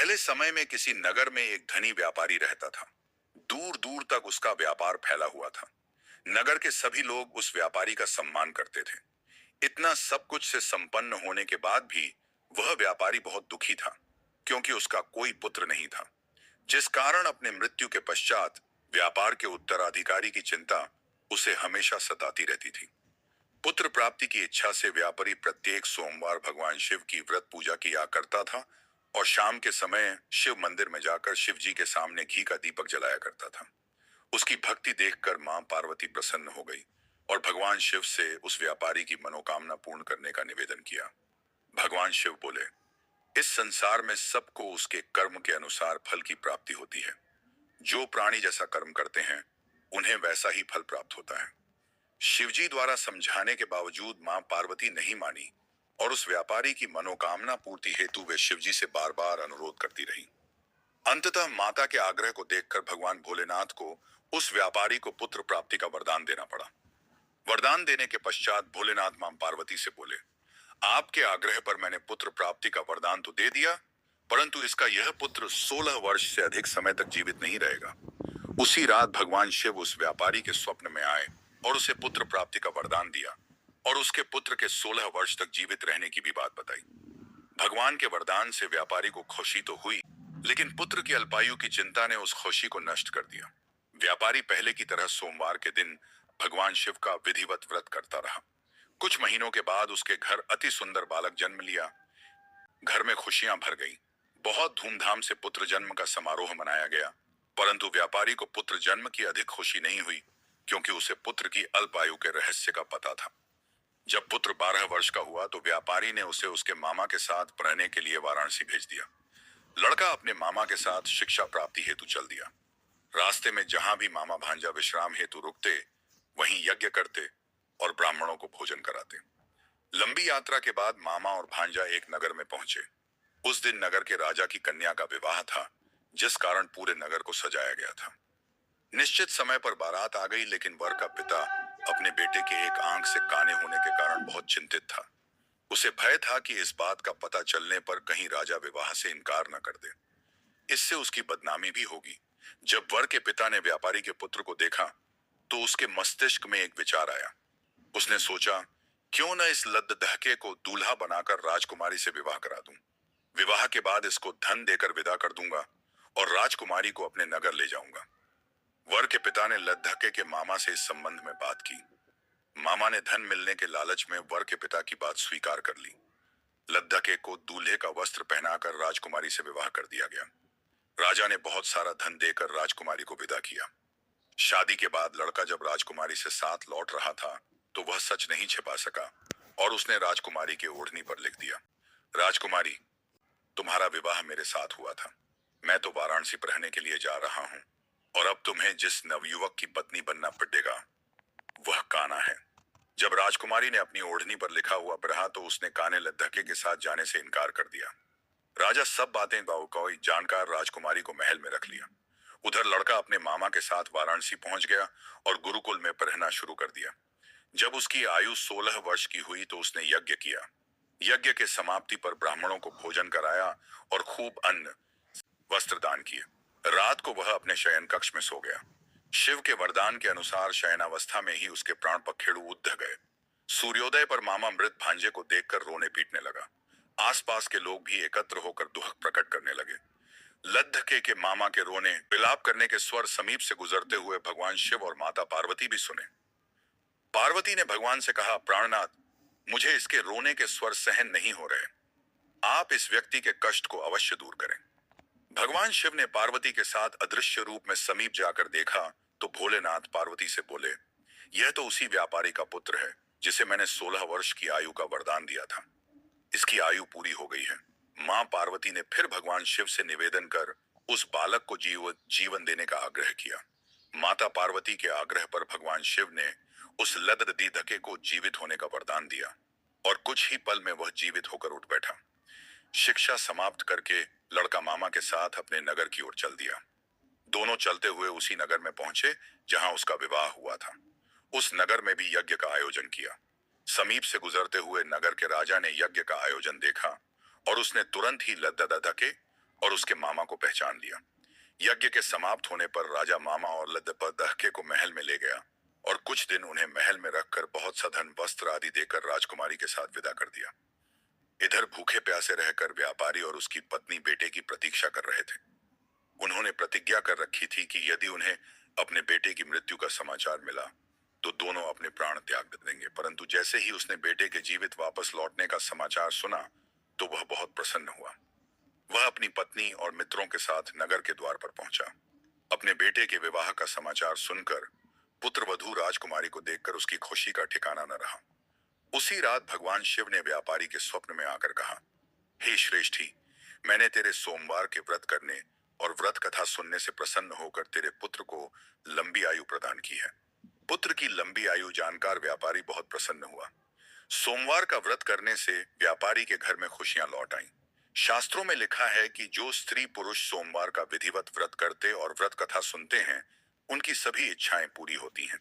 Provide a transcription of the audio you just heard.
पहले समय में किसी नगर में एक धनी व्यापारी रहता था। दूर दूर तक उसका व्यापार फैला हुआ था। नगर के सभी लोग उस व्यापारी का सम्मान करते थे। इतना सब कुछ से संपन्न होने के बाद भी वह व्यापारी बहुत दुखी था, क्योंकि उसका कोई पुत्र नहीं था, जिस कारण अपने मृत्यु के पश्चात व्यापार के उत्तराधिकारी की चिंता उसे हमेशा सताती रहती थी। पुत्र प्राप्ति की इच्छा से व्यापारी प्रत्येक सोमवार भगवान शिव की व्रत पूजा किया करता था और शाम के समय शिव मंदिर में जाकर शिव जी के सामने घी का दीपक जलाया करता था। उसकी भक्ति देखकर मां पार्वती प्रसन्न हो गई और भगवान शिव से उस व्यापारी की मनोकामना पूर्ण करने का निवेदन किया। भगवान शिव बोले, इस संसार में सबको उसके कर्म के अनुसार फल की प्राप्ति होती है। जो प्राणी जैसा कर्म करते हैं उन्हें वैसा ही फल प्राप्त होता है। शिवजी द्वारा समझाने के बावजूद मां पार्वती नहीं मानी और उस व्यापारी की मनोकामना पूर्ति हेतु वे शिवजी से बार बार अनुरोध करती रही। अंततः माता के आग्रह को देखकर भगवान भोलेनाथ को उस व्यापारी को पुत्र प्राप्ति का वरदान देना पड़ा। वरदान देने के पश्चात भोलेनाथ मां पार्वती से बोले, आपके आग्रह पर मैंने पुत्र प्राप्ति का वरदान तो दे दिया, परंतु इसका यह पुत्र 16 वर्ष से अधिक समय तक जीवित नहीं रहेगा। उसी रात भगवान शिव उस व्यापारी के स्वप्न में आए और उसे पुत्र प्राप्ति का वरदान दिया और उसके पुत्र के 16 वर्ष तक जीवित रहने की भी बात बताई। भगवान के वरदान से व्यापारी को खुशी तो हुई, लेकिन पुत्र की अल्पायु की चिंता ने उस खुशी को नष्ट कर दिया। व्यापारी पहले की तरह सोमवार के दिन भगवान शिव का विधिवत व्रत करता रहा। कुछ महीनों के बाद उसके घर अति सुंदर बालक जन्म लिया। घर में खुशियां भर गई। बहुत धूमधाम से पुत्र जन्म का समारोह मनाया गया, परंतु व्यापारी को पुत्र जन्म की अधिक खुशी नहीं हुई, क्योंकि उसे पुत्र की अल्पायु के रहस्य का पता था। जब पुत्र 12 वर्ष का हुआ तो व्यापारी ने उसे उसके मामा के साथ पढ़ने के लिए वाराणसी भेज दिया। लड़का अपने मामा के साथ शिक्षा प्राप्ति हेतु चल दिया। रास्ते में जहां भी मामा भांजा विश्राम हेतु रुकते, वहीं यज्ञ करते और ब्राह्मणों को भोजन कराते। लंबी यात्रा के बाद मामा और भांजा एक नगर में पहुंचे। उस दिन नगर के राजा की कन्या का विवाह था, जिस कारण पूरे नगर को सजाया गया था। निश्चित समय पर बारात आ गई, लेकिन वर का पिता अपने बेटे के एक आंख से काने होने के कारण बहुत चिंतित था। उसे भय था कि इस बात का पता चलने पर कहीं राजा विवाह से इनकार न कर दे। इससे उसकी बदनामी भी होगी। जब वर के पिता ने व्यापारी के पुत्र को देखा तो उसके मस्तिष्क में एक विचार आया। उसने सोचा, क्यों न इस लद्दहके को दूल्हा बनाकर राजकुमारी से विवाह करा दूं। विवाह के बाद इसको धन देकर विदा कर दूंगा और राजकुमारी को अपने नगर ले जाऊंगा। वर के पिता ने लद्दहके के मामा से इस संबंध में बात की। मामा ने धन मिलने के लालच में वर के पिता की बात स्वीकार कर ली। लद्दहके को दूल्हे का वस्त्र पहनाकर राजकुमारी से विवाह कर दिया गया। राजा ने बहुत सारा धन देकर राजकुमारी को विदा किया। शादी के बाद लड़का जब राजकुमारी से साथ लौट रहा था तो वह सच नहीं छिपा सका और उसने राजकुमारी के ओढ़नी पर लिख दिया, राजकुमारी, तुम्हारा विवाह मेरे साथ हुआ था। मैं तो वाराणसी रहने के लिए जा रहा हूँ और अब तुम्हें जिस नवयुवक की पत्नी बनना पड़ेगा वह काना है। जब राजकुमारी ने अपनी ओढ़नी पर लिखा हुआ पढ़ा तो उसने काने लद्दहके के साथ जाने से इनकार कर दिया। राजा सब बातें बाउकाई जानकर राजकुमारी को महल में रख लिया। उधर लड़का अपने मामा के साथ वाराणसी पहुंच गया और गुरुकुल में पढ़ना शुरू कर दिया। जब उसकी आयु 16 वर्ष की हुई तो उसने यज्ञ किया। यज्ञ के समाप्ति पर ब्राह्मणों को भोजन कराया और खूब अन्न वस्त्र दान किए। रात को वह अपने शयन कक्ष में सो गया। शिव के वरदान के अनुसार शयनावस्था में ही उसके प्राण पखेरु उद्ध गए। सूर्योदय पर मामा मृत भांजे को देखकर रोने पीटने लगा। आसपास के लोग भी एकत्र होकर दुख प्रकट करने लगे। लद्दहके के मामा के रोने विलाप करने के स्वर समीप से गुजरते हुए भगवान शिव और माता पार्वती भी सुने। पार्वती ने भगवान से कहा, प्राणनाथ, मुझे इसके रोने के स्वर सहन नहीं हो रहे। आप इस व्यक्ति के कष्ट को अवश्य दूर करें। भगवान शिव ने पार्वती के साथ अदृश्य रूप में समीप जाकर देखा तो भोलेनाथ पार्वती से बोले, यह तो उसी व्यापारी का पुत्र है जिसे मैंने 16 वर्ष की आयु का वरदान दिया था। इसकी आयु पूरी हो गई है। मां पार्वती ने फिर भगवान शिव से निवेदन कर उस बालक को जीवन देने का आग्रह किया। माता पार्वती के आग्रह पर भगवान शिव ने उस लद्दहके को जीवित होने का वरदान दिया और कुछ ही पल में वह जीवित होकर उठ बैठा। शिक्षा समाप्त करके लड़का मामा के साथ अपने नगर की ओर चल दिया। दोनों चलते हुए उसी नगर में पहुंचे जहां उसका विवाह हुआ था। उस नगर में भी यज्ञ का आयोजन किया। समीप से गुजरते हुए नगर के राजा ने यज्ञ का आयोजन देखा और उसने तुरंत ही लद्दहके और उसके मामा को पहचान लिया। यज्ञ के समाप्त होने पर राजा मामा और लद्दपदहके को महल में ले गया और कुछ दिन उन्हें महल में रखकर बहुत सा धन वस्त्र आदि देकर राजकुमारी के साथ विदा कर दिया। इधर भूखे प्यासे रहकर व्यापारी और उसकी पत्नी बेटे की प्रतीक्षा कर रहे थे। उन्होंने प्रतिज्ञा कर रखी थी कि यदि उन्हें अपने बेटे की मृत्यु का समाचार मिला तो दोनों अपने प्राण त्याग देंगे, परंतु जैसे ही उसने बेटे के जीवित वापस लौटने का समाचार सुना तो वह बहुत प्रसन्न हुआ। वह अपनी पत्नी और मित्रों के साथ नगर के द्वार पर पहुंचा। अपने बेटे के विवाह का समाचार सुनकर पुत्रवधू राजकुमारी को देखकर उसकी खुशी का ठिकाना न रहा। उसी रात भगवान शिव ने व्यापारी के स्वप्न में आकर कहा, हे श्रेष्ठी, मैंने तेरे सोमवार के व्रत करने और व्रत कथा सुनने से प्रसन्न होकर तेरे पुत्र को लंबी आयु प्रदान की है। पुत्र की लंबी आयु जानकर व्यापारी बहुत प्रसन्न हुआ। सोमवार का व्रत करने से व्यापारी के घर में खुशियां लौट आईं। शास्त्रों में लिखा है कि जो स्त्री पुरुष सोमवार का विधिवत व्रत करते और व्रत कथा सुनते हैं, उनकी सभी इच्छाएं पूरी होती हैं।